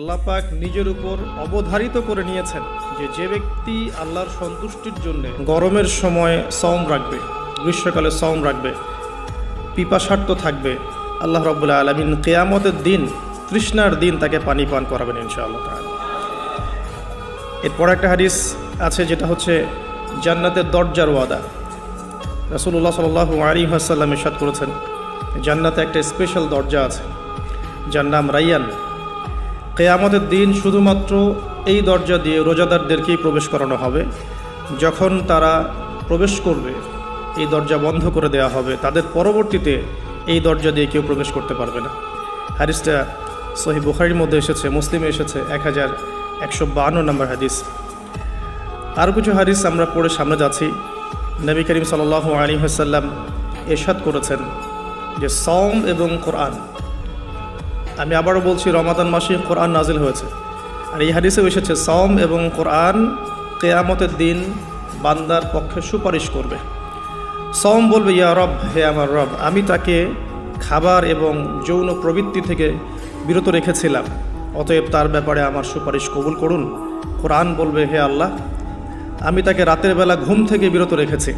আল্লাহ পাক নিজের উপর অবধারিত করে নিয়েছেন যে ব্যক্তি আল্লাহর সন্তুষ্টির জন্য গরমের সময় সওম রাখবে, গ্রীষ্মকালে সওম রাখবে, পিপাসার্ত থাকবে, আল্লাহ রাব্বুল আলামিন কিয়ামতের দিন, তৃষ্ণার দিন তাকে পানি পান করাবেন ইনশাআল্লাহ তাআলা। এরপর একটা হাদিস আছে যেটা হচ্ছে জান্নাতের দরজার ওয়াদা। রাসূলুল্লাহ সাল্লাল্লাহু আলাইহি ওয়াসাল্লাম ইরশাদ করেছেন, জান্নাতে একটা স্পেশাল দরজা আছে যার নাম রাইয়ান। কিয়ামতের দিন শুধুমাত্র এই দরজা দিয়ে রোজাদারদেরকেই প্রবেশ করানো হবে। যখন তারা প্রবেশ করবে এই দরজা বন্ধ করে দেওয়া হবে, তাদের পরবর্তীতে এই দরজা দিয়ে কেউ প্রবেশ করতে পারবে না। হাদিসটা সহিহ বুখারীর মধ্যে এসেছে, মুসলিমে এসেছে 1152 নম্বর হাদিস। আরও কিছু হাদিস আমরা পড়ে সামনে যাচ্ছি। নবী করিম সাল্লাল্লাহু আলাইহি ওয়াসাল্লাম ইরশাদ করেছেন যে সওম এবং কোরআন, আমি আবারও বলছি, রমাদান মাসে কোরআন নাজিল হয়েছে। আর এই হাদিসেও এসেছে সওম এবং কোরআন কিয়ামতের দিন বান্দার পক্ষে সুপারিশ করবে। সওম বলবে, ইয়া রব, হে আমার রব, আমি তাকে খাবার এবং যৌন প্রবৃত্তি থেকে বিরত রেখেছিলাম, অতএব তার ব্যাপারে আমার সুপারিশ কবুল করুন। কোরআন বলবে, হে আল্লাহ, আমি তাকে রাতের বেলা ঘুম থেকে বিরত রেখেছি,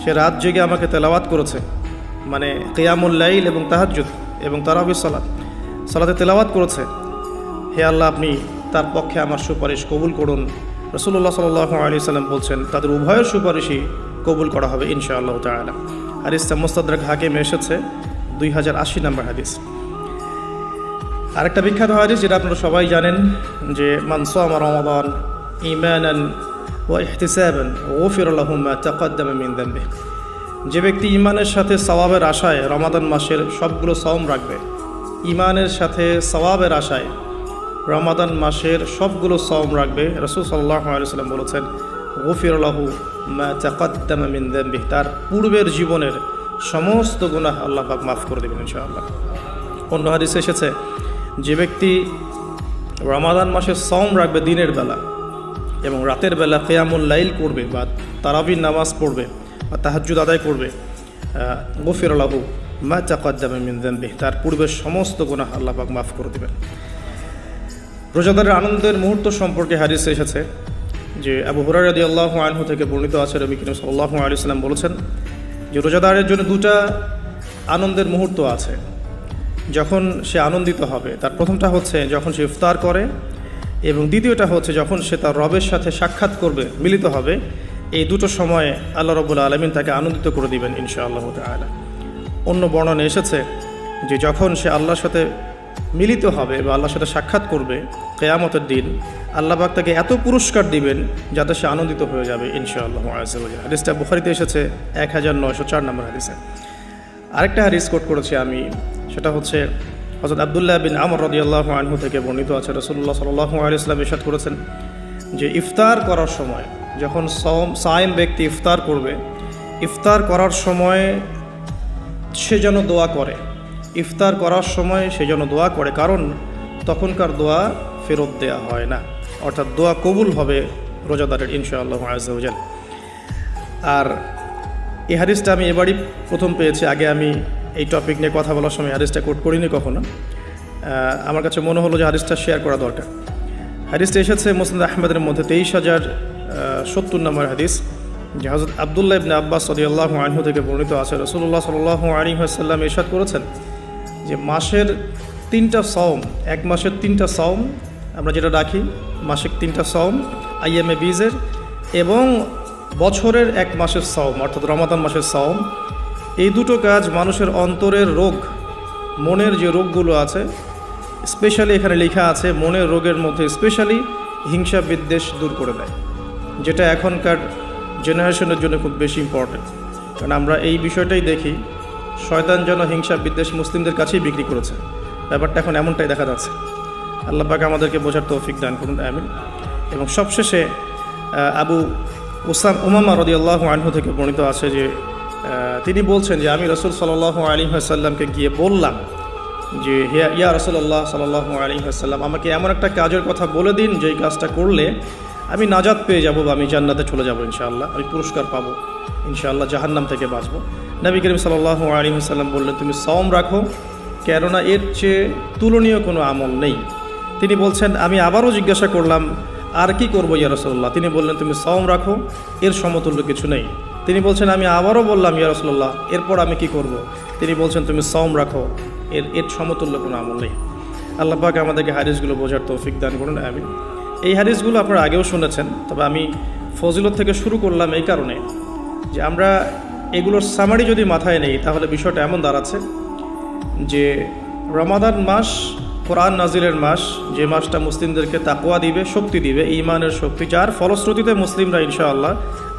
সে রাত জেগে আমাকে তেলাওয়াত করেছে, মানে কিয়ামুল লাইল এবং তাহাজ্জুদ এবং তারাবির সালাতে তেলাওয়াত করেছে। হে আল্লাহ, আপনি তার পক্ষে আমার সুপারিশ কবুল করুন। রাসূলুল্লাহ সাল্লাল্লাহু আলাইহি সাল্লাম বলছেন, তাদের উভয়ের সুপারিশই কবুল করা হবে ইনশাআল্লাহ তাআলা। হাদিসটা মুস্তাদরাক হাকিমে এসেছে 2080 নম্বর হাদিস। আরেকটা বিখ্যাত হাদিস যেটা আপনারা সবাই জানেন, যে মান সামা রমাদান ঈমানান ওয়া ইহতিসাবান গুফিরা লাহু মা তাকাদ্দামা মিন যামবিহি। যে ব্যক্তি ঈমানের সাথে সওয়াবের আশায় রমাদান মাসের সবগুলো সওম রাখবে, ঈমানের সাথে সওয়াবের আশায় রমাদান মাসের সবগুলো সওম রাখবে, রাসূল সাল্লাল্লাহু আলাইহি ওয়াসাল্লাম বলেছেন, গুফিরা লাহু মা তাকাদ্দামা মিন যামবিহি, তার পূর্বের জীবনের সমস্ত গুনাহ আল্লাহ পাক মাফ করে দেবেন ইনশাআল্লাহ। অন্য হাদিসে এসেছে, যে ব্যক্তি রমাদান মাসে সওম রাখবে দিনের বেলা এবং রাতের বেলা কিয়ামুল লাইল করবে বা তারাবির নামাজ পড়বে বা তাহাজ্জুদ আদায় করবে, গুফিরা লাহু মা তাকাদ্দামা মিন যামবিহি, তার পূর্বের সমস্ত গুনাহ আল্লাহ পাক মাফ করে দেবেন। রোজাদারের আনন্দের মুহূর্ত সম্পর্কে হাদিসে এসেছে যে আবু হুরায়রা রাদিয়াল্লাহু আনহু থেকে বর্ণিত আছে, নবী করিম সাল্লাল্লাহু আলাইহি ওয়াসাল্লাম বলেছেন যে রোজাদারের জন্য দুটা আনন্দের মুহূর্ত আছে যখন সে আনন্দিত হবে। তার প্রথমটা হচ্ছে যখন সে ইফতার করে, এবং দ্বিতীয়টা হচ্ছে যখন সে তার রবের সাথে সাক্ষাৎ করবে, মিলিত হবে। এই দুটো সময়ে আল্লাহ রাব্বুল আলামিন তাকে আনন্দিত করে দিবেন ইনশাআল্লাহ তাআলা। অন্য বর্ণনা এসেছে যে যখন সে আল্লাহর সাথে মিলিত হবে বা আল্লাহর সাথে সাক্ষাৎ করবে কিয়ামতের দিন, আল্লাহ পাক তাকে এত পুরস্কার দিবেন যাতে সে আনন্দিত হয়ে যাবে ইনশাআল্লাহ আযজা ওয়া জাল্লা। হাদিসটা বুখারীতে এসেছে 1904 নম্বর হাদিসে। আরেকটা হাদিস কোট করেছি আমি, সেটা হচ্ছে হযরত আব্দুল্লাহ বিন আমর রাদিয়াল্লাহু আনহু থেকে বর্ণিত আছে, রাসূলুল্লাহ সাল্লাল্লাহু আলাইহি ওয়াসাল্লাম ইরশাদ করেছেন যে ইফতার করার সময় যখন সায়েম ব্যক্তি ইফতার করবে, ইফতার করার সময় সে যেন দোয়া করে, ইফতার করার সময় সে যেন দোয়া করে, কারণ তখনকার দোয়া ফেরত দেওয়া হয় না, অর্থাৎ দোয়া কবুল হবে রোজাদারের ইনশাআল্লাহ আযজা ওয়া জাল্লা। আর এই হাদিসটা আমি এবারই প্রথম পেয়েছি, আগে আমি এই টপিক নিয়ে কথা বলার সময় হাদিসটা কোট করিনি কখনো। আমার কাছে মনে হলো যে হাদিসটা শেয়ার করা দরকার। হাদিসটা এসেছে মুসনাদ আহমদের মধ্যে 23070 নম্বর হাদিস, যে হযরত আব্দুল্লাহ ইবনে আব্বাস রাদিয়াল্লাহু আনহু থেকে বর্ণিত আছে, রাসূলুল্লাহ সাল্লাল্লাহু আলাইহি ওয়াসাল্লাম ইরশাদ করেছেন যে মাসের 3টা সওম, এক মাসের 3টা সওম আমরা যেটা রাখি, মাসিক 3টা সওম আইয়ামে বীজের, এবং বছরের এক মাসের সওম অর্থাৎ রমাদান মাসের সওম, এই দুটো কাজ মানুষের অন্তরের রোগ, মনের যে রোগগুলো আছে, স্পেশালি এখানে লেখা আছে মনের রোগের মধ্যে স্পেশালি হিংসা বিদ্বেষ দূর করে দেয়, যেটা এখনকার জেনারেশনের জন্য খুব বেশি ইম্পর্টেন্ট। কারণ আমরা এই বিষয়টাই দেখি, শয়তান যেন হিংসা বিদ্বেষ মুসলিমদের কাছেই বিক্রি করেছে, ব্যাপারটা এখন এমনটাই দেখা যাচ্ছে। আল্লাহ পাক আমাদেরকে বোঝার তৌফিক দান করুন, আমিন। এবং সবশেষে আবু উমামা রাদিয়াল্লাহু আনহু থেকে বর্ণিত আছে যে তিনি বলছেন যে আমি রাসূল সাল্লাল্লাহু আলাইহি ওয়াসাল্লামকে গিয়ে বললাম যে ইয়া রাসূলুল্লাহ সাল্লাল্লাহু আলাইহি ওয়াসাল্লাম, আমাকে এমন একটা কাজের কথা বলে দিন যেই কাজটা করলে আমি নাজাত পেয়ে যাব বা আমি জান্নাতে চলে যাব ইনশাআল্লাহ, আমি পুরস্কার পাবো ইনশাআল্লাহ, জাহান্নাম থেকে বাঁচব। নবী করিম সাল্লাল্লাহু আলাইহি ওয়াসাল্লাম বললেন, তুমি সওম রাখো, কেননা এর চেয়ে তুলনীয় কোনো আমল নেই। তিনি বলছেন, আমি আবারও জিজ্ঞাসা করলাম, আর কি করবো ইয়া রাসূলুল্লাহ? তিনি বললেন, তুমি সাওম রাখো, এর সমতুল্য কিছু নেই। তিনি বলছেন, আমি আবারও বললাম ইয়া রাসূলুল্লাহ, এরপর আমি কি করব? তিনি বলছেন, তুমি সাওম রাখো, এর সমতুল্য কোনো আমল নেই। আল্লাহ পাক আমাদেরকে হাদিসগুলো বোঝার তৌফিক দান করুন, আমিন। এই হাদিসগুলো আপনারা আগেও শুনেছেন, তবে আমি ফজিলত থেকে শুরু করলাম এই কারণে যে আমরা এগুলোর সামারি যদি মাথায় নেই, তাহলে বিষয়টা এমন দাঁড়াচ্ছে যে রমাদান মাস কোরআন নাজিলের মাস, যে মাসটা মুসলিমদেরকে তাকওয়া দিবে, শক্তি দিবে, ঈমানের শক্তি, যার ফলশ্রুতিতে মুসলিমরা ইনশাআল্লাহ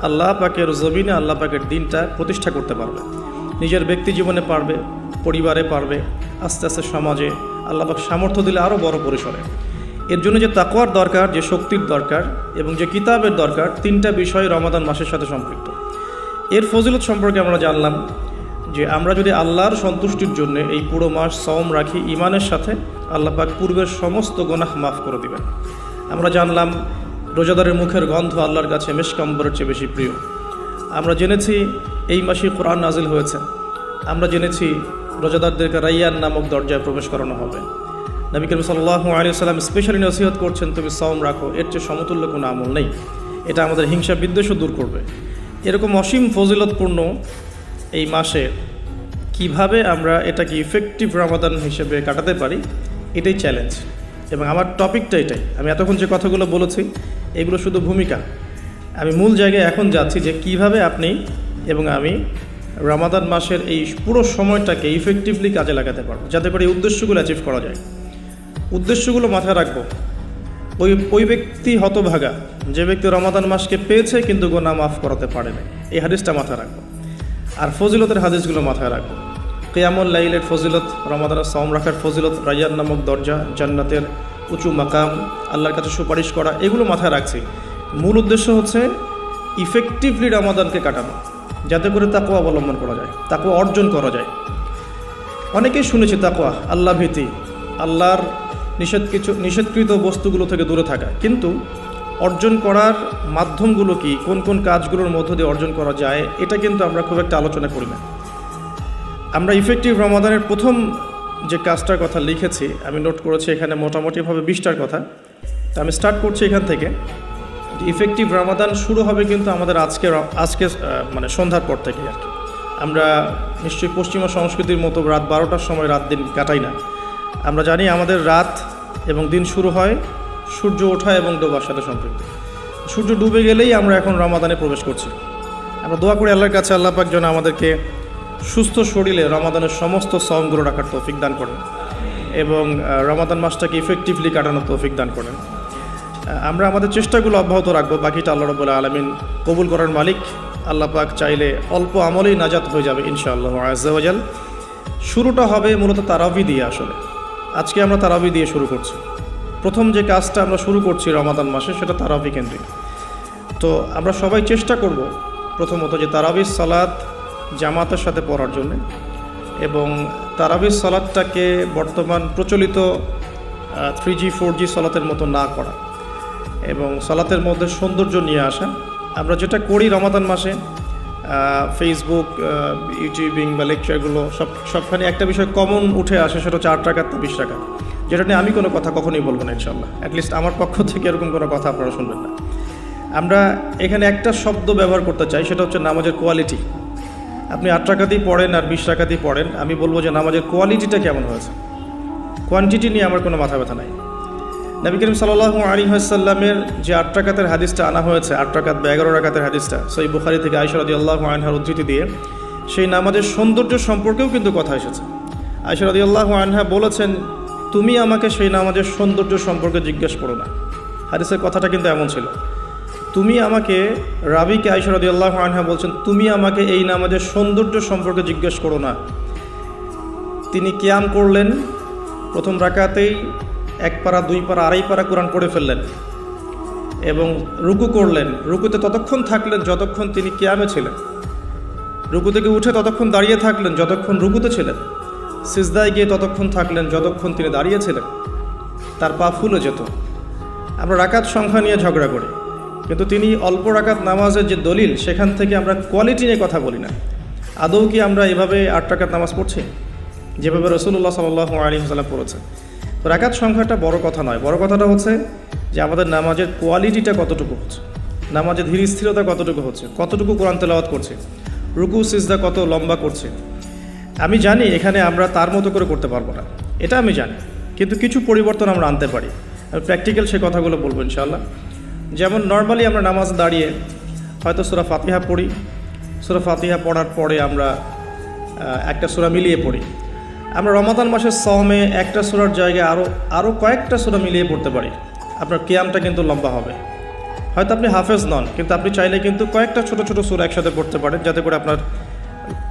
আল্লাহ পাকের জমিনে আল্লাহ পাকের দিনটা প্রতিষ্ঠা করতে পারবে, নিজের ব্যক্তি জীবনে পারবে, পরিবারে পারবে, আস্তে আস্তে সমাজে আল্লাহ পাক সামর্থ্য দিলে আরও বড় পরিসরে। এর জন্য যে তাকওয়ার দরকার, যে শক্তির দরকার এবং যে কিতাবের দরকার, তিনটা বিষয় রমাদান মাসের সাথে সম্পৃক্ত। এর ফজিলত সম্পর্কে আমরা জানলাম যে আমরা যদি আল্লাহর সন্তুষ্টির জন্য এই পুরো মাস সাওম রাখি ঈমানের সাথে, আল্লাহ পাক পূর্বের সমস্ত গুনাহ মাফ করে দিবেন। আমরা জানলাম রোজাদারের মুখের গন্ধ আল্লাহর কাছে মিশক আম্বরের চেয়ে বেশি প্রিয়। আমরা জেনেছি এই মাসে কোরআন নাজিল হয়েছে। আমরা জেনেছি রোজাদারদেরকে রাইয়ান নামক দরজায় প্রবেশ করানো হবে। নবী করিম সাল্লাল্লাহু আলাইহি ওয়াসাল্লাম স্পেশালি নসিহত করছেন, তুমি সাওম রাখো, এর চেয়ে সমতুল্য কোনো আমল নেই। এটা আমাদের হিংসা বিদ্বেষও দূর করবে। এরকম অসীম ফজিলতপূর্ণ এই মাসে কিভাবে আমরা এটাকে ইফেক্টিভ রমাদান হিসেবে কাটাতে পারি, এটাই চ্যালেঞ্জ। এবং আমার টপিকটা এটাই। আমি এতক্ষণ যে কথাগুলো বলেছি এগুলো শুধু ভূমিকা। আমি মূল জায়গায় এখন যাচ্ছি যে কিভাবে আপনি এবং আমি রমাদান মাসের এই পুরো সময়টাকে ইফেক্টিভলি কাজে লাগাতে পারবো, যাতে করে এই উদ্দেশ্যগুলো অ্যাচিভ করা যায়। উদ্দেশ্যগুলো মাথায় রাখবো। ওই ব্যক্তি হতভাগা যে ব্যক্তি রমাদান মাসকে পেয়েছে কিন্তু গুনাহ মাফ করাতে পারে না, এই হাদিসটা মাথায় রাখবো। আর ফজিলতের হাদিসগুলো মাথায় রাখবো। কিয়ামুল লাইলের ফজিলত, রমাদানের সাওম রাখার ফজিলত, রাইয়ান নামক দরজা, জান্নাতের উঁচু মাকাম, আল্লাহর কাছে সুপারিশ করা, এগুলো মাথায় রাখছি। মূল উদ্দেশ্য হচ্ছে ইফেক্টিভলি রমাদানকে কাটানো, যাতে করে তাকওয়া অবলম্বন করা যায়, তাকওয়া অর্জন করা যায়। অনেকেই শুনেছি তাকওয়া, আল্লাহ ভীতি, আল্লাহর নিষেধকৃত বস্তুগুলো থেকে দূরে থাকা, কিন্তু অর্জন করার মাধ্যমগুলো কি, কোন কোন কাজগুলোর মধ্য দিয়ে অর্জন করা যায়, এটা কিন্তু আমরা খুব একটা আলোচনা করি না। আমরা ইফেক্টিভ রমাদানের প্রথম যে কাজটার কথা লিখেছি, আমি নোট করেছি এখানে মোটামুটিভাবে 20টার কথা। তো আমি স্টার্ট করছি এখান থেকে। ইফেক্টিভ রমাদান শুরু হবে কিন্তু আমাদের আজকে মানে সন্ধ্যার পর থেকে আর কি। আমরা নিশ্চয়ই পশ্চিমা সংস্কৃতির মতো রাত 12টার সময় রাত দিন কাটাই না। আমরা জানি আমাদের রাত এবং দিন শুরু হয় সূর্য ওঠা এবং ডোবার সাথে সম্পৃক্ত। সূর্য ডুবে গেলেই আমরা এখন রমাদানে প্রবেশ করছি। আমরা দোয়া করি আল্লাহর কাছে, আল্লাহ পাক যেন আমাদেরকে সুস্থ শরীরে রমাদানের সমস্ত সাওমগুলো রাখার তৌফিক দান করেন এবং রমাদান মাসটাকে ইফেক্টিভলি কাটানোর তৌফিক দান করেন। আমরা আমাদের চেষ্টাগুলো অব্যাহত রাখবো, বাকিটা আল্লাহ রাব্বুল আলামিন কবুল করার মালিক। আল্লাহ পাক চাইলে অল্প আমলেই নাজাত হয়ে যাবে ইনশাআল্লাহ আযজা ওয়া জাল। শুরুটা হবে মূলত তারাবি দিয়ে। আসলে আজকে আমরা তারাবি দিয়ে শুরু করছি। প্রথম যে কাজটা আমরা শুরু করছি রমাদান মাসে, সেটা তারাবি কেন্দ্রিক। তো আমরা সবাই চেষ্টা করব প্রথমত যে তারাবির সালাত জামাতের সাথে পড়ার জন্য, এবং তারাবির সালাতটাকে বর্তমান প্রচলিত 3G 4G সালাতের মতো না করা এবং সালাতের মধ্যে সৌন্দর্য নিয়ে আসা। আমরা যেটা করি রমাদান মাসে, ফেসবুক, ইউটিউবিং বা লেকচারগুলো সবখানে একটা বিষয় কমন উঠে আসে, সেটা হচ্ছে 8 রাকাত 20 রাকাত, যেটা নিয়ে আমি কোনো কথা কখনোই বলবো না ইনশাআল্লাহ। অ্যাটলিস্ট আমার পক্ষ থেকে এরকম কোনো কথা আপনারা শুনবেন না। আমরা এখানে একটা শব্দ ব্যবহার করতে চাই, সেটা হচ্ছে নামাজের কোয়ালিটি। আপনি 8 রাকাতই পড়েন আর 20 রাকাতই পড়েন, আমি বলবো যে নামাজের কোয়ালিটিটা কেমন হয়েছে। কোয়ান্টিটি নিয়ে আমার কোনো মাথা ব্যথা নাই। নবী করিম সাল্লাল্লাহু আলাইহি ওয়াসাল্লামের যে 8 রাকাতের হাদিসটা আনা হয়েছে, 8 রাকাত বা 11 রাকাতের হাদিসটা সহিহ বুখারী থেকে আয়েশা রাদিয়াল্লাহু আনহার উদ্ধৃতি দিয়ে, সেই নামাজের সৌন্দর্য সম্পর্কেও কিন্তু কথা এসেছে। আয়েশা রাদিয়াল্লাহু আনহা বলেছেন, তুমি আমাকে সেই নামাজের সৌন্দর্য সম্পর্কে জিজ্ঞেস করো না। হাদিসের কথাটা কিন্তু এমন ছিল। তুমি আমাকে, রাবিকে আয়েশা রাদিয়াল্লাহু আনহা বলছেন, তুমি আমাকে এই নামাজের সৌন্দর্য সম্পর্কে জিজ্ঞেস করো না। তিনি কিয়াম করলেন, প্রথম রাকাতেই 1 পারা 2 পারা 2.5 পারা কোরআন পড়ে ফেললেন এবং রুকু করলেন। রুকুতে ততক্ষণ থাকলেন যতক্ষণ তিনি কিয়ামে ছিলেন। রুকু থেকে উঠে ততক্ষণ দাঁড়িয়ে থাকলেন যতক্ষণ রুকুতে ছিলেন। সিজদায় গিয়ে ততক্ষণ থাকলেন যতক্ষণ তিনি দাঁড়িয়েছিলেন। তার পা ফুলে যেত। আমরা রাকাত সংখ্যা নিয়ে ঝগড়া করি, কিন্তু তিনি অল্প রাকাত নামাজের যে দলিল, সেখান থেকে আমরা কোয়ালিটি নিয়ে কথা বলি না। আদৌ কি আমরা এভাবে 8 রাকাত নামাজ পড়ছি যেভাবে রাসূলুল্লাহ সাল্লাল্লাহু আলাইহি ওয়াসাল্লাম পড়েছেন? তো রাকাত সংখ্যাটা বড় কথা নয়, বড় কথাটা হচ্ছে যে আমাদের নামাজের কোয়ালিটিটা কতটুকু হচ্ছে, নামাজের ধীর স্থিরতা কতটুকু হচ্ছে, কতটুকু কোরআন তেলাওয়াত করছে, রুকু সিজদা কত লম্বা করছে। আমি জানি এখানে আমরা তার মতো করে করতে পারবো না, এটা আমি জানি, কিন্তু কিছু পরিবর্তন আমরা আনতে পারি। আমি প্র্যাকটিক্যাল সে কথাগুলো বলবো ইনশাআল্লাহ। যেমন নর্মালি আমরা নামাজ দাঁড়িয়ে হয়তো সূরা ফাতিহা পড়ি, সূরা ফাতিহা পড়ার পরে আমরা একটা সূরা মিলিয়ে পড়ি। আমরা রমাদান মাসের সওমে একটা সূরার জায়গায় আরও কয়েকটা সূরা মিলিয়ে পড়তে পারি। আপনার কিয়ামটা কিন্তু লম্বা হবে। হয়তো আপনি হাফেজ নন, কিন্তু আপনি চাইলে কিন্তু কয়েকটা ছোটো ছোটো সূরা একসাথে পড়তে পারেন, যাতে করে আপনার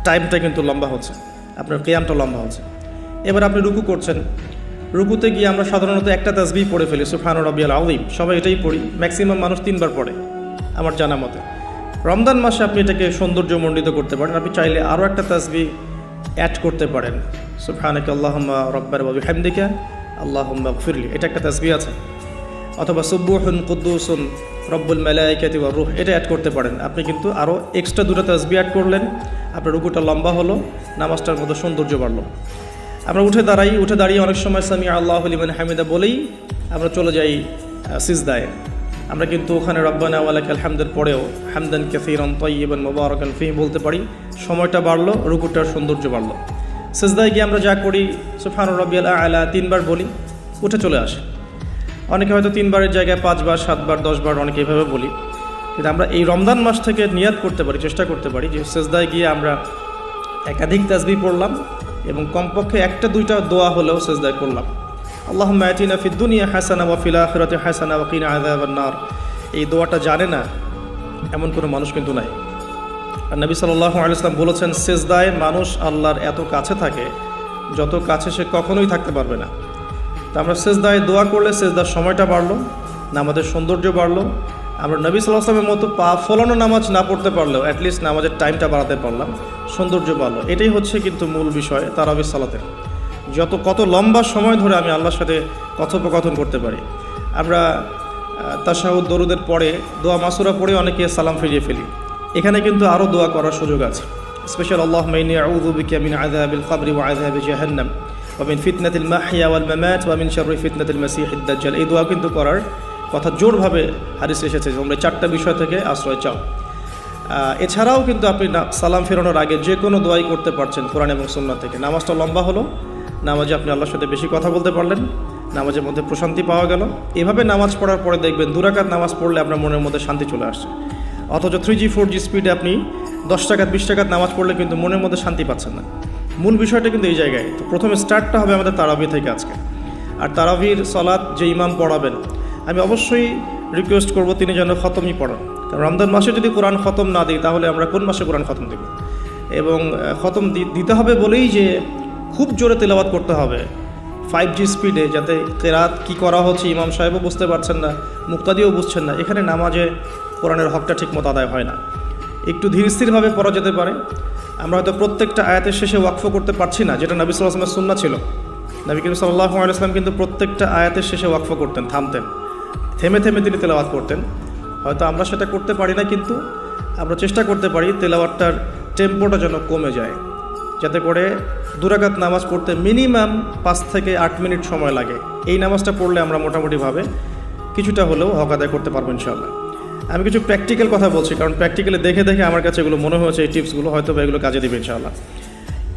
টাইমটা কিন্তু লম্বা হচ্ছে, আপনার কিয়ামটা লম্বা হচ্ছে। এবার আপনি রুকু করছেন, রুকুতে গিয়ে আমরা সাধারণত একটা তাসবিহ পড়ে ফেলি, সুবহান রাব্বিয়াল আযীম, সবাই এটাই পড়ি, ম্যাক্সিমাম মানুষ 3 বার পড়ে আমার জানা মতে। রমজান মাসে আপনি এটাকে সৌন্দর্যমণ্ডিত করতে পারেন, আপনি চাইলে আরও একটা তাসবিহ অ্যাড করতে পারেন, সুবহানাকা আল্লাহুম্মা রাব্বানা ওয়া বিহামদিকা আল্লাহুম্মা গফিরলি, এটা একটা তাসবিহ আছে। অথবা সুবহুন কুদ্দুসুন রব্বুল মালাইকাতি ওয়ার রূহ, এটা অ্যাড করতে পারেন। আপনি কিন্তু আরও এক্সট্রা 2টা তাসবিহ অ্যাড করলেন, আপনার রুকুটা লম্বা হলো, নামাজটার মধ্যে সৌন্দর্য বাড়লো। আমরা উঠে দাঁড়িয়ে অনেক সময় সামি আল্লাহু লিমান হামিদা বলেই আমরা চলে যাই সিজদায়। আমরা কিন্তু ওখানে রব্বানা ওয়া লাকাল হামদের পরেও হামদান কাসীরান তাইয়িবান মুবারাকান ফীহি বলতে পারি, সময়টা বাড়লো, রুকুটার সৌন্দর্য বাড়লো। সিজদায় গিয়ে আমরা যা করি সুবহান রাব্বিয়াল আ'লা 3 বার বলি, উঠে চলে আসে। অনেকে হয়তো 3 বারের জায়গায় 5 বার, 7 বার, 10 বার অনেকে এভাবে বলি। কিন্তু আমরা এই রমজান মাস থেকে নিয়াত করতে পারি, চেষ্টা করতে পারি যে সিজদায় গিয়ে আমরা একাধিক তাসবিহ পড়লাম এবং কমপক্ষে 1-2টা দোয়া হলেও সিজদায় করলাম। আল্লাহুম্মা আতিনা ফিদ দুনিয়া হাসানা ওয়া ফিল আখিরাতি হাসানা ওয়া কিনা আযাবান নার। এই দোয়াটা জানে না এমন কোনো মানুষ কিন্তু নাই। আর নবী সাল্লাল্লাহু আলাইহি ওয়াসাল্লাম বলেছেন, সিজদায় মানুষ আল্লাহর এত কাছে থাকে যত কাছে সে কখনোই থাকতে পারবে না। তো আমরা সিজদায় দোয়া করলে সিজদার সময়টা বাড়লো, নামাজের সৌন্দর্য বাড়লো। আমরা নবী সাল্লাল্লাহু আলাইহি ওয়াসাল্লামের মতো পা ফলানো নামাজ না পড়তে পারলেও অ্যাটলিস্ট নামাজের টাইমটা বাড়াতে পারলাম, সৌন্দর্য বাড়লো। এটাই হচ্ছে কিন্তু মূল বিষয় তারাবির সালাতের। কত লম্বা সময় ধরে আমি আল্লাহর সাথে কথোপকথন করতে পারি। আমরা তাশাহুদ দরুদের পরে দোয়া মাসুরা পড়ে অনেকে সালাম ফিরিয়ে ফেলি। এখানে কিন্তু আরও দোয়া করার সুযোগ আছে। স্পেশাল আল্লাহুম্মা ইন্নী আউযু বিকা মিন আযাবিল কবরি ওয়া আযাবি জাহান্নাম ওয়া মিন ফিতনাতিল মাহইয়া ওয়াল মামাত ওয়া মিন শাররি ফিতনাতিল মাসীহিদ দাজ্জাল। এই দোয়া কিন্তু করার কথা জোরভাবে হাদিসে এসেছে, তোমরা 4টা বিষয় থেকে আশ্রয় চাও। এছাড়াও কিন্তু আপনি সালাম ফেরানোর আগে যে কোনো দোয়াই করতে পারছেন কোরআন এবং সুন্নাহ থেকে। নামাজটা লম্বা হলো, নামাজে আপনি আল্লাহর সাথে বেশি কথা বলতে পারলেন, নামাজের মধ্যে প্রশান্তি পাওয়া গেল। এভাবে নামাজ পড়ার পরে দেখবেন 2 রাকাত নামাজ পড়লে আপনার মনের মধ্যে শান্তি চলে আসছে। অথচ 3G 4G স্পিডে আপনি 10 রাকাত 20 রাকাত নামাজ পড়লে কিন্তু মনের মধ্যে শান্তি পাচ্ছেন না। মূল বিষয়টা কিন্তু এই জায়গায়। তো প্রথমে স্টার্টটা হবে আমাদের তারাবি থেকে আজকে। আর তারাবির সালাত যে ইমাম পড়াবেন, আমি অবশ্যই রিকোয়েস্ট করব তিনি যেন খতমই পড়ান। কারণ রমজান মাসে যদি কোরআন খতম না দিই তাহলে আমরা কোন মাসে কোরআন খতম দেব? এবং খতম দিতে হবে বলেই যে খুব জোরে তেলাওয়াত করতে হবে 5G স্পিডে, যাতে কেরাত কি করা হচ্ছে ইমাম সাহেবও বুঝতে পারছেন না, মুক্তাদিও বুঝছেন না। এখানে নামাজে কোরআনের হকটা ঠিকমতো আদায় হয় না। একটু ধীর স্থিরভাবে পড়া যেতে পারে। আমরা হয়তো প্রত্যেকটা আয়াতের শেষে ওয়াকফ করতে পারছি না, যেটা নবী সাল্লাল্লাহু আলাইহি ওয়াসাল্লামের সুন্নাহ ছিল। নবী করিম সাল্লাল্লাহু আলাইহি ওয়াসাল্লাম কিন্তু প্রত্যেকটা আয়াতের শেষে ওয়াকফ করতেন, থামতেন, থেমে থেমে তিনি তেলাওয়াত করতেন। হয়তো আমরা সেটা করতে পারি না, কিন্তু আমরা চেষ্টা করতে পারি তেলাওয়াতটার টেম্পোটা যেন কমে যায়, যাতে করে 2 রাকাত নামাজ পড়তে মিনিমাম 5 থেকে 8 মিনিট সময় লাগে। এই নামাজটা পড়লে আমরা মোটামুটিভাবে কিছুটা হলেও হক আদায় করতে পারবো ইনশাআল্লাহ। আমি কিছু প্র্যাকটিক্যাল কথা বলছি, কারণ প্র্যাকটিক্যালি দেখে দেখে আমার কাছে এগুলো মনে হয়েছে, এই টিপসগুলো হয়তো বা এগুলো কাজে দেবে ইনশাআল্লাহ।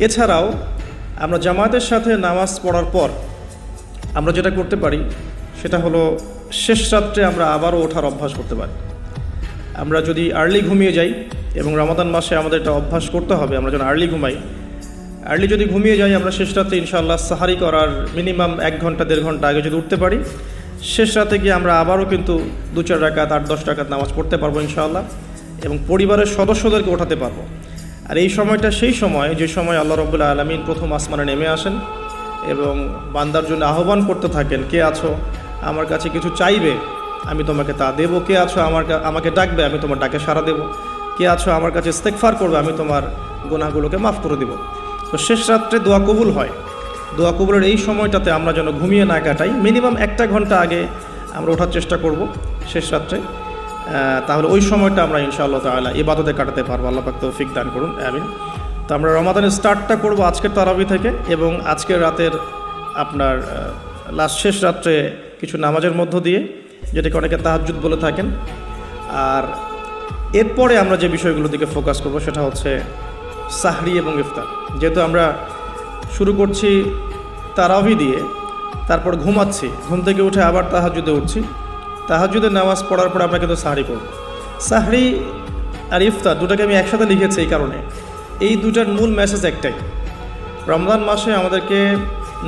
এছাড়াও আমরা জামাতের সাথে নামাজ পড়ার পর আমরা যেটা করতে পারি সেটা হলো শেষ রাত্রে আমরা আবারও ওঠার অভ্যাস করতে পারি। আমরা যদি আর্লি ঘুমিয়ে যাই, এবং রমাদান মাসে আমাদের এটা অভ্যাস করতে হবে, আমরা যেন আর্লি ঘুমাই। আর্লি যদি ঘুমিয়ে যাই আমরা শেষ রাতে ইনশাআল্লাহ সাহারি করার মিনিমাম 1 ঘন্টা 1.5 ঘন্টা আগে যদি উঠতে পারি, শেষ রাতে গিয়ে আমরা আবারও কিন্তু 2-4 রাকাত 8-10 রাকাত নামাজ পড়তে পারবো ইনশাআল্লাহ, এবং পরিবারের সদস্যদেরকে ওঠাতে পারবো। আর এই সময়টা সেই সময় যে সময় আল্লাহ রাব্বুল আলামিন প্রথম আসমানে নেমে আসেন এবং বান্দার জন্য আহ্বান করতে থাকেন, কে আছো আমার কাছে কিছু চাইবে আমি তোমাকে তা দেবো, কে আছো আমাকে ডাকবে আমি তোমার ডাকে সাড়া দেবো, কে আছো আমার কাছে ইস্তেগফার করবে আমি তোমার গুনাহগুলোকে মাফ করে দেব। তো শেষ রাত্রে দোয়া কবুল হয়। দোয়া কবুলের এই সময়টাতে আমরা যেন ঘুমিয়ে না কাটাই, মিনিমাম 1 ঘন্টা আগে আমরা ওঠার চেষ্টা করব শেষ রাত্রে। তাহলে ওই সময়টা আমরা ইনশাআল্লাহ তাআলা ইবাদতে কাটাতে পারবো। আল্লাহ পাক তৌফিক দান করুন, আমিন। তো আমরা রমাদানের স্টার্টটা করব আজকের তারাবি থেকে, এবং আজকের রাতের আপনার লাস্ট শেষ রাত্রে কিছু নামাজের মধ্য দিয়ে, যেটাকে অনেকে তাহাজ্জুদ বলে থাকেন। আর এরপরে আমরা যে বিষয়গুলোর দিকে ফোকাস করব সেটা হচ্ছে সাহরি এবং ইফতার। যেহেতু আমরা শুরু করছি তারাবি দিয়ে, তারপর ঘুমাচ্ছি, ঘুম থেকে উঠে আবার তাহাজ্জুদে উঠছি, তাহাজ্জুদের নামাজ পড়ার পর আমরা কিন্তু সাহরি করব। সাহরি আর ইফতার দুটাকে আমি একসাথে লিখেছি এই কারণে, এই দুটার মূল মেসেজ একটাই, রমজান মাসে আমাদেরকে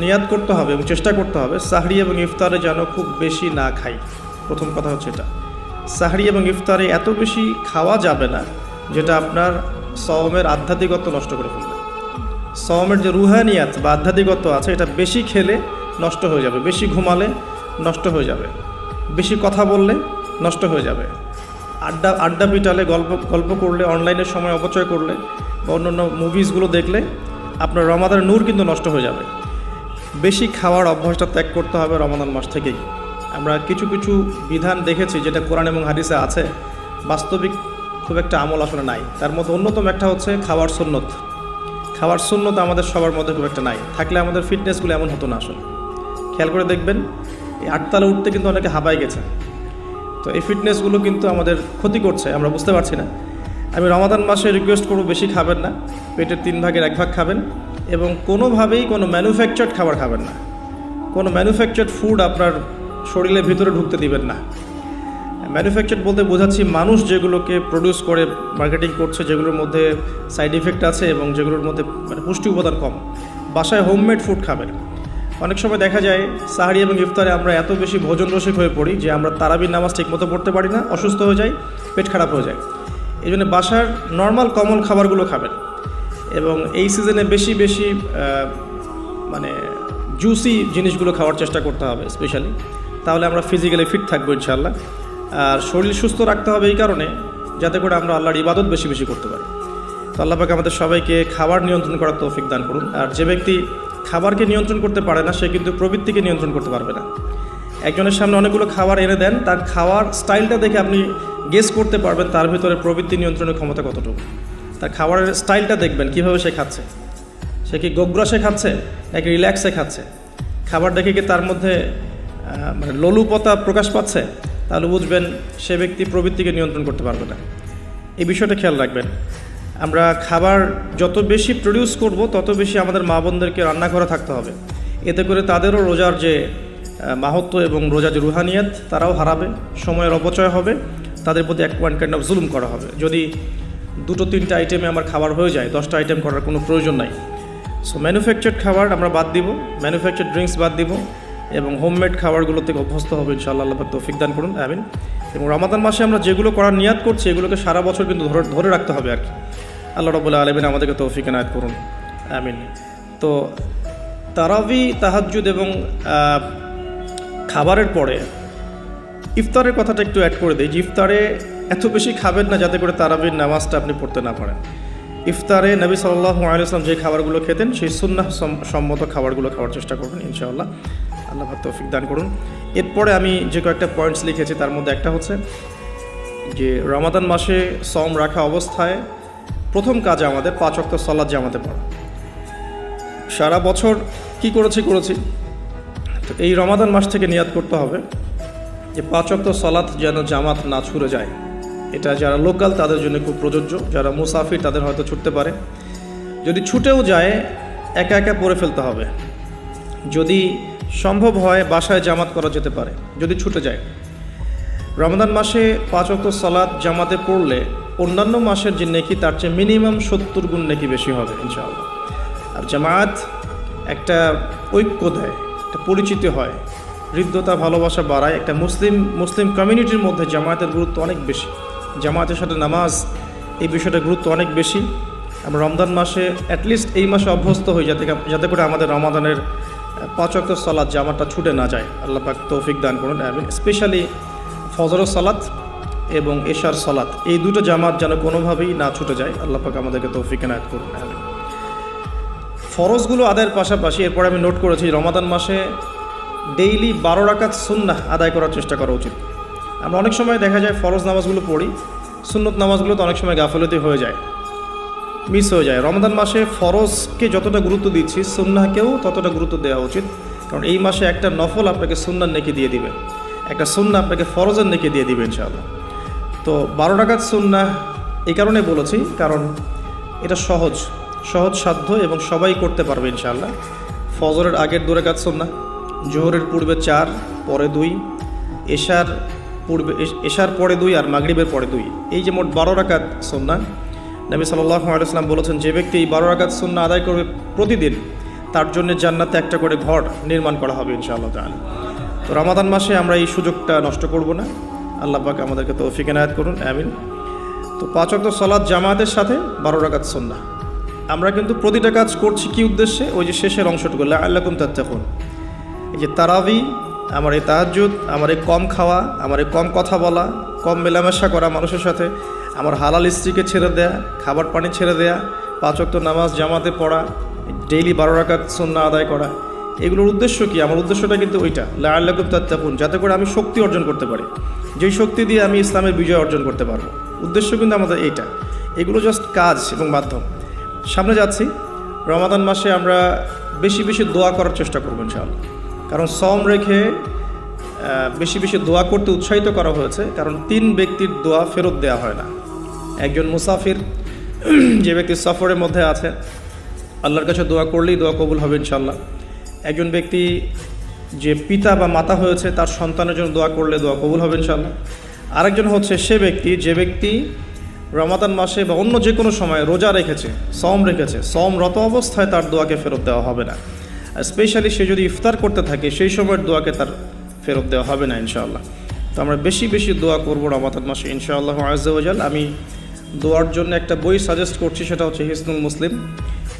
নিয়াত করতে হবে এবং চেষ্টা করতে হবে সাহরি এবং ইফতারে যেন খুব বেশি না খাই। প্রথম কথা হচ্ছে এটা, সাহরি এবং ইফতারে এত বেশি খাওয়া যাবে না যেটা আপনার সওমের আধ্যাত্মিকত্ব নষ্ট করে ফেলবে। সওমের যে রুহানিয়াত বা আধ্যাত্মিকত্ব আছে এটা বেশি খেলে নষ্ট হয়ে যাবে, বেশি ঘুমালে নষ্ট হয়ে যাবে, বেশি কথা বললে নষ্ট হয়ে যাবে, আড্ডা পিটালে, গল্প করলে, অনলাইনের সময় অপচয় করলে বা অন্যান্য মুভিজগুলো দেখলে আপনার রমাদানের নূর কিন্তু নষ্ট হয়ে যাবে। বেশি খাওয়ার অভ্যাসটা ত্যাগ করতে হবে রমাদান মাস থেকেই। আমরা কিছু কিছু বিধান দেখেছি যেটা কোরআন এবং হাদিসে আছে, বাস্তবিক খুব একটা আমল আসলে নাই। তার মধ্যে অন্যতম একটা হচ্ছে খাওয়ার সুন্নত। খাওয়ার সুন্নত আমাদের সবার মধ্যে খুব একটা নাই, থাকলে আমাদের ফিটনেসগুলো এমন হতো না আসলে। খেয়াল করে দেখবেন এই 8 তলা উঠতে কিন্তু অনেকে হাঁপায় গেছে। তো এই ফিটনেসগুলো কিন্তু আমাদের ক্ষতি করছে, আমরা বুঝতে পারছি না। আমি রমাদান মাসে রিকোয়েস্ট করব বেশি খাবেন না, পেটের 3 ভাগের 1 ভাগ খাবেন এবং কোনোভাবেই কোনো ম্যানুফ্যাকচার্ড খাবার খাবেন না। কোনো ম্যানুফ্যাকচার্ড ফুড আপনার শরীরের ভিতরে ঢুকতে দিবেন না। ম্যানুফ্যাকচার্ড বলতে বোঝাচ্ছি মানুষ যেগুলোকে প্রডিউস করে মার্কেটিং করছে, যেগুলোর মধ্যে সাইড ইফেক্ট আছে এবং যেগুলোর মধ্যে মানে পুষ্টি উপাদান কম। বাসায় হোমমেড ফুড খাবেন। অনেক সময় দেখা যায় সাহরি এবং ইফতারে আমরা এত বেশি ভোজন রসিক হয়ে পড়ি যে আমরা তারাবির নামাজ ঠিকমতো পড়তে পারি না, অসুস্থ হয়ে যাই, পেট খারাপ হয়ে যায়। এই জন্য বাসার নর্মাল কমন খাবারগুলো খাবেন এবং এই সিজনে বেশি বেশি মানে জুসি জিনিসগুলো খাওয়ার চেষ্টা করতে হবে স্পেশালি, তাহলে আমরা ফিজিক্যালি ফিট থাকবো ইনশাআল্লাহ। আর শরীর সুস্থ রাখতে হবে এই কারণে যাতে করে আমরা আল্লাহর ইবাদত বেশি বেশি করতে পারি। তো আল্লাহ পাক আমাদের সবাইকে খাবার নিয়ন্ত্রণ করার তৌফিক দান করুন। আর যে ব্যক্তি খাবারকে নিয়ন্ত্রণ করতে পারে না সে কিন্তু প্রবৃত্তিকে নিয়ন্ত্রণ করতে পারবে না। একজনের সামনে অনেকগুলো খাবার এনে দেন, তার খাওয়ার স্টাইলটা দেখে আপনি গেস করতে পারবেন তার ভিতরে প্রবৃত্তি নিয়ন্ত্রণের ক্ষমতা কতটুকু। তার খাবারের স্টাইলটা দেখবেন কীভাবে সে খাচ্ছে, সে কি গোগ্রাসে খাচ্ছে নাকি রিল্যাক্সে খাচ্ছে, খাবার দেখে কি তার মধ্যে মানে লোলুপতা প্রকাশ পাচ্ছে, তাহলে বুঝবেন সে ব্যক্তি প্রবৃত্তিকে নিয়ন্ত্রণ করতে পারবে না। এই বিষয়টা খেয়াল রাখবেন। আমরা খাবার যত বেশি প্রডিউস করব তত বেশি আমাদের মা বোনদেরকে রান্না করে থাকতে হবে, এতে করে তাদেরও রোজার যে মাহাত্ম্য এবং রোজার যে রুহানিয়াত তারাও হারাবে, সময়ের অপচয় হবে, তাদের প্রতি এক কাইন্ড অফ জুলুম করা হবে। যদি 2-3টা আইটেমে আমার খাবার হয়ে যায়, 10টা আইটেম করার কোনো প্রয়োজন নাই। সো ম্যানুফ্যাকচার্ড খাবার আমরা বাদ দিব, ম্যানুফ্যাকচার্ড ড্রিঙ্কস বাদ দিব এবং হোমমেড খাবারগুলো থেকে অভ্যস্ত হবে ইনশাআল্লাহ। আল্লাহ পাক তৌফিক দান করুন, আমিন। এবং রমাদান মাসে আমরা যেগুলো করার নিয়াত করছি এগুলোকে সারা বছর কিন্তু ধরে রাখতে হবে আর কি। আল্লাহ রাব্বুল আলামিন আমাদেরকে তৌফিক এনায়েত করুন, আমিন। তো তারাবি, তাহাজ্জুদ এবং খাবারের পরে ইফতারের কথাটা একটু অ্যাড করে দিই যে ইফতারে এত বেশি খাবেন না যাতে করে তারাবির নামাজটা আপনি পড়তে না পারেন। ইফতারে নবী সাল্লাল্লাহু আলাইহি ওয়াসাল্লাম যে খাবারগুলো খেতেন সেই সুন্নাহ সম্মত খাবারগুলো খাওয়ার চেষ্টা করবেন ইনশাআল্লাহ। আল্লাহ পাক তৌফিক দান করুন। এরপরে আমি যে কয়েকটা পয়েন্টস লিখেছি তার মধ্যে একটা হচ্ছে যে রমাদান মাসে সওম রাখা অবস্থায় প্রথম কাজ আমাদের 5 ওয়াক্ত সালাত জামাতে পড়া। সারা বছর কি করেছি তো এই রমাদান মাস থেকে নিয়াত করতে হবে যে 5 ওয়াক্ত সালাত যেন জামাত না ছুটে যায়। এটা যারা লোকাল তাদের জন্য খুব প্রযোজ্য, যারা মুসাফির তাদের হয়তো ছুটতে পারে। যদি ছুটেও যায় একা একা পড়ে ফেলতে হবে, যদি সম্ভব হয় বাসায় জামাত করা যেতে পারে যদি ছুটে যায়। রমাদান মাসে 5 ওয়াক্ত সালাত জামাতে পড়লে অন্যান্য মাসের যে নেকি তার চেয়ে মিনিমাম 70 গুণ নেকি বেশি হবে ইনশাআল্লাহ। আর জামাত একটা ঐক্য দেয়, একটা পরিচিতি হয়, হৃদ্যতা ভালোবাসা বাড়ায়। একটা মুসলিম কমিউনিটির মধ্যে জামায়াতের গুরুত্ব অনেক বেশি, জামায়াতের সাথে নামাজ এই বিষয়টার গুরুত্ব অনেক বেশি। আমরা রমজান মাসে অ্যাটলিস্ট এই মাসে অভ্যস্ত হই যাতে করে আমাদের রমাদানের 5 ওয়াক্ত সালাত জামাতটা ছুটে না যায়। আল্লাহ পাক তৌফিক দান করুন, আমিন। স্পেশালি ফজরের সালাত এবং এশার সালাত এই দুটো জামাত যেন কোনোভাবেই না ছুটে যায়। আল্লাহ পাক আমাদেরকে তৌফিক এনায়েত করুন, আমিন। ফরজগুলো আদায়ের পাশাপাশি এরপরে আমি নোট করেছি রমাদান মাসে ডেইলি 12 রাকাত সুন্নাহ আদায় করার চেষ্টা করা উচিত। আমরা অনেক সময় দেখা যায় ফরজ নামাজগুলো পড়ি, সুন্নত নামাজগুলো তো অনেক সময় গাফলতি হয়ে যায়, মিস হয়ে যায়। রমাদান মাসে ফরজকে যতটা গুরুত্ব দিচ্ছি সুন্নাহকেও ততটা গুরুত্ব দেওয়া উচিত, কারণ এই মাসে একটা নফল আপনাকে সুন্নার নেকি দিয়ে দিবে, একটা সুন্নাহ আপনাকে ফরজের নেকি দিয়ে দিবে ইনশাআল্লাহ। তো 12 রাকাত সুন্নাহ এই কারণে বলেছি, কারণ এটা সহজ সাধ্য এবং সবাই করতে পারবে ইনশাআল্লাহ। ফজরের আগের 2 রাকাত সুন্নাহ, জোহরের পূর্বে 4, পরে 2, এশার পরে 2 আর মাগরিবের পরে 2, এই যে মোট 12 রাকাত সুন্নাহ। নবী সাল্লাল্লাহু আলাইহি ওয়াসাল্লাম বলেছেন, যে ব্যক্তি এই 12 রাকাত সুন্নাহ আদায় করবে প্রতিদিন, তার জন্য জান্নাতে একটা করে ঘর নির্মাণ করা হবে ইনশাআল্লাহ তাআলা। তো রমাদান মাসে আমরা এই সুযোগটা নষ্ট করব না, আল্লাহ পাক আমাদেরকে তৌফিক এনায়েত করুন, আমিন। তো 5 ওয়াক্ত সালাত জামাতের সাথে 12 রাকাত সুন্নাহ। আমরা কিন্তু প্রতিটা কাজ করছি কি উদ্দেশ্যে? ওই যে শেষের অংশটুকু, লাআল্লাকুম তাত্তাকুন। এই যে তারাবি, আমার এই তাহাজ্জুদ, আমার এই কম খাওয়া, আমার এই কম কথা বলা, কম মেলামেশা করা মানুষের সাথে, আমার হালাল স্ত্রীকে ছেড়ে দেয়া, খাবার পানি ছেড়ে দেয়া, 5 ওয়াক্ত নামাজ জামাতে পড়া, ডেইলি 12 রাকাত সুন্নাহ আদায় করা, এগুলোর উদ্দেশ্য কি? আমার উদ্দেশ্যটা কিন্তু ওইটা, লাআল্লাকুম তাত্তাকুন, যাতে করে আমি শক্তি অর্জন করতে পারি, যেই শক্তি দিয়ে আমি ইসলামের বিজয় অর্জন করতে পারবো। উদ্দেশ্য কিন্তু আমাদের এইটা। এগুলো জাস্ট কাজ এবং মাধ্যম। সামনে যাচ্ছি, রমাদান মাসে আমরা বেশি বেশি দোয়া করার চেষ্টা করবো ইনশাআল্লাহ। কারণ সওম রেখে বেশি বেশি দোয়া করতে উৎসাহিত করা হয়েছে, কারণ 3 ব্যক্তির দোয়া ফেরত দেওয়া হয় না। একজন মুসাফির, যে ব্যক্তি সফরের মধ্যে আছে, আল্লাহর কাছে দোয়া করলেই দোয়া কবুল হবে ইনশাআল্লাহ। একজন ব্যক্তি যে পিতা বা মাতা হয়েছে, তার সন্তানের জন্য দোয়া করলে দোয়া কবুল হবে ইনশাআল্লাহ। আরেকজন হচ্ছে সে ব্যক্তি, যে ব্যক্তি রমাদান মাসে বা অন্য যে কোনো সময় রোজা রেখেছে, সওম রেখেছে, সওমরত অবস্থায় তার দোয়াকে ফেরত দেওয়া হবে না। স্পেশালি সে যদি ইফতার করতে থাকে, সেই সময়ের দোয়াকে তার ফেরত দেওয়া হবে না ইনশাআল্লাহ। তো আমরা বেশি বেশি দোয়া করবো রমাদান মাসে ইনশাআল্লাহ আযজা ওয়া জাল। আমি দোয়ার জন্য একটা বই সাজেস্ট করছি, সেটা হচ্ছে হিসনুল মুসলিম।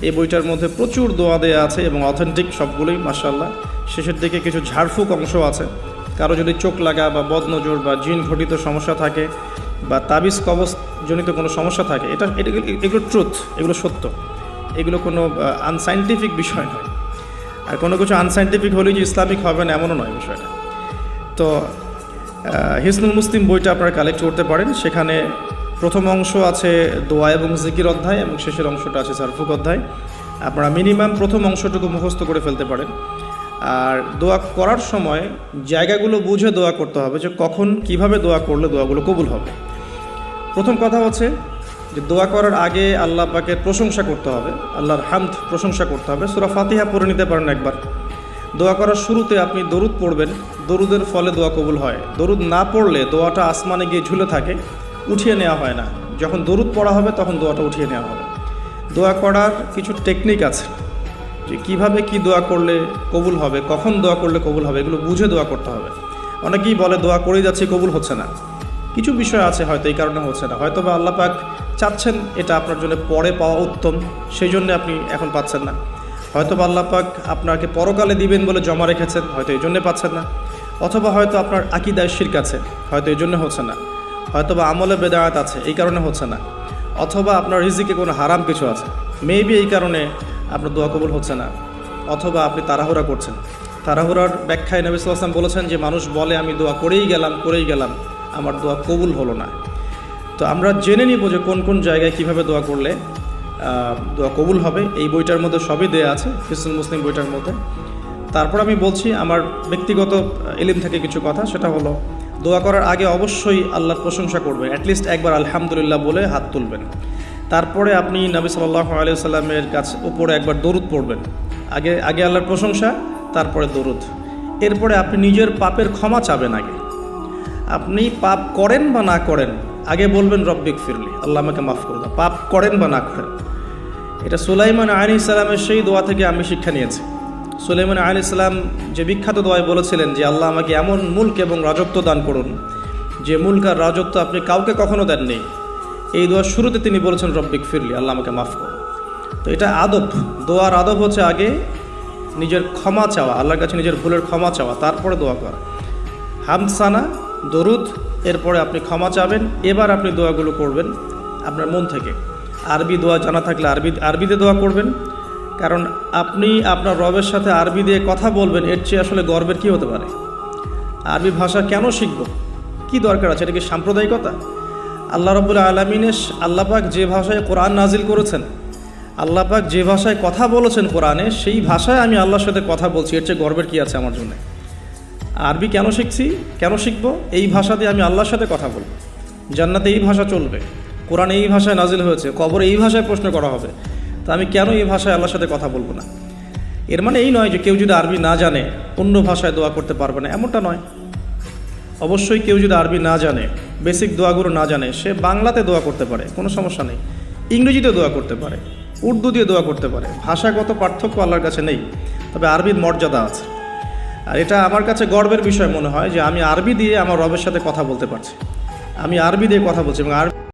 এই বইটার মধ্যে প্রচুর দোয়া দেয়া আছে এবং অথেন্টিক সবগুলোই মাশাআল্লাহ। শেষের দিকে কিছু ঝাড়ফুঁক অংশ আছে। কারো যদি চোখ লাগা বা বদনজর বা জিন ঘটিত সমস্যা থাকে বা তাবিজ কবজ জনিত কোনো সমস্যা থাকে, এগুলো ট্রুথ, এগুলো সত্য, এগুলো কোনো আনসাইন্টিফিক বিষয় নয়। আর কোনো কিছু আনসাইন্টিফিক হলেই যে ইসলামিক হবে না, এমনও নয় বিষয়টা। তো হিসনুল মুসলিম বইটা আপনারা কালেক্ট করতে পারেন। সেখানে প্রথম অংশ আছে দোয়া এবং জিকির অধ্যায়, এবং শেষের অংশটা আছে ঝাড়ফুঁক অধ্যায়। আপনারা মিনিমাম প্রথম অংশটুকু মুখস্থ করে ফেলতে পারেন। আর দোয়া করার সময় জায়গাগুলো বুঝে দোয়া করতে হবে, যে কখন কিভাবে দোয়া করলে দোয়াগুলো কবুল হবে। প্রথম কথা হচ্ছে যে দোয়া করার আগে আল্লাহ পাকের প্রশংসা করতে হবে, আল্লাহর হামদ প্রশংসা করতে হবে। সূরা ফাতিহা পড়ে নিতে পারেন একবার। দোয়া করার শুরুতে আপনি দরুদ পড়বেন, দরুদের ফলে দোয়া কবুল হয়। দরুদ না পড়লে দোয়াটা আসমানে গিয়ে ঝুলে থাকে, উঠিয়ে নেওয়া হয় না। যখন দরুদ পড়া হবে তখন দোয়াটা উঠিয়ে নেওয়া হবে। দোয়া করার কিছু টেকনিক আছে, যে কীভাবে কি দোয়া করলে কবুল হবে, কখন দোয়া করলে কবুল হবে, এগুলো বুঝে দোয়া করতে হবে। অনেকেই বলে দোয়া করেই যাচ্ছে, কবুল হচ্ছে না। কিছু বিষয় আছে হয়তো এই কারণে হচ্ছে না, হয়তো বা আল্লাহ পাক চাচ্ছেন এটা আপনার জন্য পরে পাওয়া উত্তম, সেই জন্য আপনি এখন পাচ্ছেন না। হয়তো বা আল্লাহ পাক আপনাকে পরকালে দিবেন বলে জমা রেখেছেন, হয়তো এই জন্যে পাচ্ছেন না। অথবা হয়তো আপনার আকীদায় শিরক আছে, হয়তো এই জন্য হচ্ছে না। হয়তো বা আমলে বেদায়াত আছে, এই কারণে হচ্ছে না। অথবা আপনার রিজিকে কোনো হারাম কিছু আছে, মেবি এই কারণে আপনার দোয়া কবুল হচ্ছে না। অথবা আপনি তাড়াহুড়া করছেন। তাড়াহুড়ার ব্যাখ্যায় নবী সাল্লাল্লাহু আলাইহি ওয়াসাল্লাম বলেছেন যে মানুষ বলে আমি দোয়া করেই গেলাম, আমার দোয়া কবুল হলো না। তো আমরা জেনে নিব যে কোন কোন জায়গায় কিভাবে দোয়া করলে দোয়া কবুল হবে। এই বইটার মধ্যে সবই দেয়া আছে, হিসনুল মুসলিম বইটার মধ্যে। তারপর আমি বলছি আমার ব্যক্তিগত ইলম থেকে কিছু কথা, সেটা হলো দোয়া করার আগে অবশ্যই আল্লাহর প্রশংসা করবেন, অ্যাটলিস্ট একবার আলহামদুলিল্লাহ বলে হাত তুলবেন। তারপরে আপনি নবী সাল্লাল্লাহু আলাইহি ওয়াসাল্লামের কাছে উপরে একবার দরুদ পড়বেন। আগে আল্লাহর প্রশংসা, তারপরে দরুদ। এরপরে আপনি নিজের পাপের ক্ষমা চাবেন। আগে আপনি পাপ করেন বা না করেন, আগে বলবেন রব্বিক ফিরলি, আল্লাহ আমাকে মাফ করে দাও, পাপ করেন বা না করেন। এটা সুলাইমান আলাইহিস সালামের সেই দোয়া থেকে আমি শিক্ষা নিয়েছি। সুলাইমান আলাইহিস সালাম যে বিখ্যাত দোয়ায় বলেছিলেন যে আল্লাহ আমাকে এমন মুলক এবং রাজত্ব দান করুন যে মুলক আর রাজত্ব আপনি কাউকে কখনো দেননি। এই দোয়ার শুরুতে তিনি বলেছেন রব্বিক ফিরলি, আল্লাহ আমাকে মাফ করুন। তো এটা আদব, দোয়ার আদব হচ্ছে আগে নিজের ক্ষমা চাওয়া, আল্লাহর কাছে নিজের ভুলের ক্ষমা চাওয়া, তারপরে দোয়া করা। হামদ সানা, দরুদ, এরপরে আপনি ক্ষমা চাবেন। এবার আপনি দোয়াগুলো করবেন আপনার মন থেকে। আরবি দোয়া জানা থাকলে আরবিতে দোয়া করবেন, কারণ আপনি আপনার রবের সাথে আরবি দিয়ে কথা বলবেন, এর চেয়ে আসলে গর্বের কী হতে পারে? আরবি ভাষা কেন শিখব, কি দরকার আছে? এটা কি সাম্প্রদায়িকতা? আল্লাহ রাব্বুল আলামিনের আল্লাহ পাক যে ভাষায় কোরআন নাজিল করেছেন, আল্লাহ পাক যে ভাষায় কথা বলেছেন কোরআনে, সেই ভাষায় আমি আল্লাহর সাথে কথা বলছি, এর চেয়ে গর্বের কী আছে আমার জন্য? আরবি কেন শিখছি, কেন শিখবো? এই ভাষা দিয়ে আমি আল্লাহর সাথে কথা বলবো। জান্নাতে এই ভাষা চলবে, কোরআনে এই ভাষায় নাজিল হয়েছে, কবরে এই ভাষায় প্রশ্ন করা হবে, তো আমি কেন এই ভাষায় আল্লাহর সাথে কথা বলবো না? এর মানে এই নয় যে কেউ যদি আরবি না জানে অন্য ভাষায় দোয়া করতে পারবে না, এমনটা নয়। অবশ্যই কেউ যদি আরবি না জানে, বেসিক দোয়াগুলো না জানে, সে বাংলাতে দোয়া করতে পারে, কোনো সমস্যা নেই। ইংরেজিতে দোয়া করতে পারে, উর্দু দিয়ে দোয়া করতে পারে, ভাষাগত পার্থক্য আল্লাহর কাছে নেই, তবে আরবির মর্যাদা আছে। আর এটা আমার কাছে গর্বের বিষয় মনে হয় যে আমি আরবি দিয়ে আমার রবের সাথে কথা বলতে পারছি, আমি আরবি দিয়ে কথা বলছি এবং